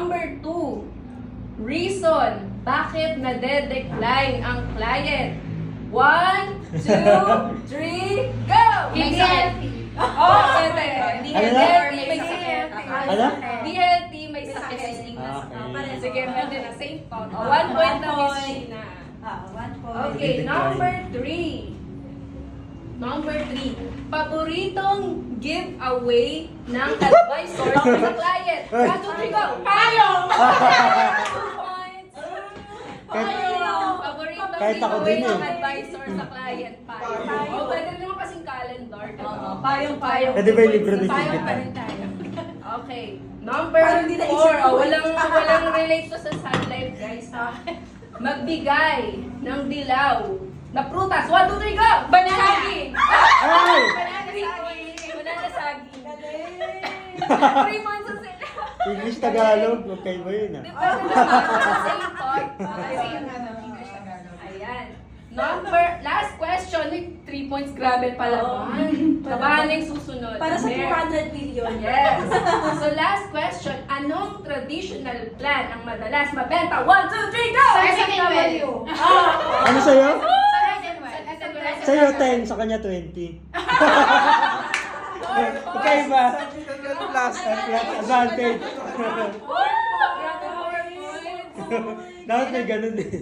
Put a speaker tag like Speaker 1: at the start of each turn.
Speaker 1: Number 2, reason bakit nade-decline ang client. 1, 2, 3, go!
Speaker 2: Hindi healthy.
Speaker 1: Oh, pwede. Hindi
Speaker 3: Ano na?
Speaker 1: healthy, may sakit.
Speaker 3: Ano?
Speaker 1: Hindi healthy, may sakit.
Speaker 3: Okay.
Speaker 1: Sige, pwede na. Same thought. 1 point na Miss Sheena.
Speaker 2: 1 point.
Speaker 1: Okay, number 3. Number 3. Paboritong giveaway ng advisor sa client. 1, 2, 3, go! Payong! 2 points. Payong! Paboritong
Speaker 3: Kahit ako
Speaker 1: giveaway
Speaker 3: din
Speaker 1: ng
Speaker 3: eh.
Speaker 1: advisor sa client. Payong. O, pwede naman kasing calendar.
Speaker 2: Payong.
Speaker 3: Pwede ba yung libro ni
Speaker 1: Payong
Speaker 3: Sigit?
Speaker 1: pa rin tayo. Okay. Number
Speaker 2: Parang hindi
Speaker 1: 4.
Speaker 2: naisip ko.
Speaker 1: Walang relate to sa Sun Life, guys. Ha? Magbigay ng dilaw na prutas. 1, 2, 3, go! Banana! Saging!
Speaker 3: Ay!
Speaker 1: Banana saging! Banana saging! 3 months na sila.
Speaker 3: English Tagalog, okay ba yun ah?
Speaker 1: Di ba? Same thought.
Speaker 2: English Tagalog.
Speaker 1: Ayan. Last question. 3 points, grabe pala.
Speaker 2: Oo.
Speaker 1: Kabahan na yung susunod.
Speaker 2: Para sa
Speaker 1: Mer-
Speaker 2: 200 million.
Speaker 1: Yes. So last question, anong traditional plan ang madalas mabenta? 1, 2, 3, go!
Speaker 2: SMW.
Speaker 3: Ano sa'yo?
Speaker 2: SMW.
Speaker 3: Sa'yo 10, sa kanya 20. Magkaiba. Plus advantage.
Speaker 1: Grabe, 4 points.
Speaker 3: Dapat may ganun eh.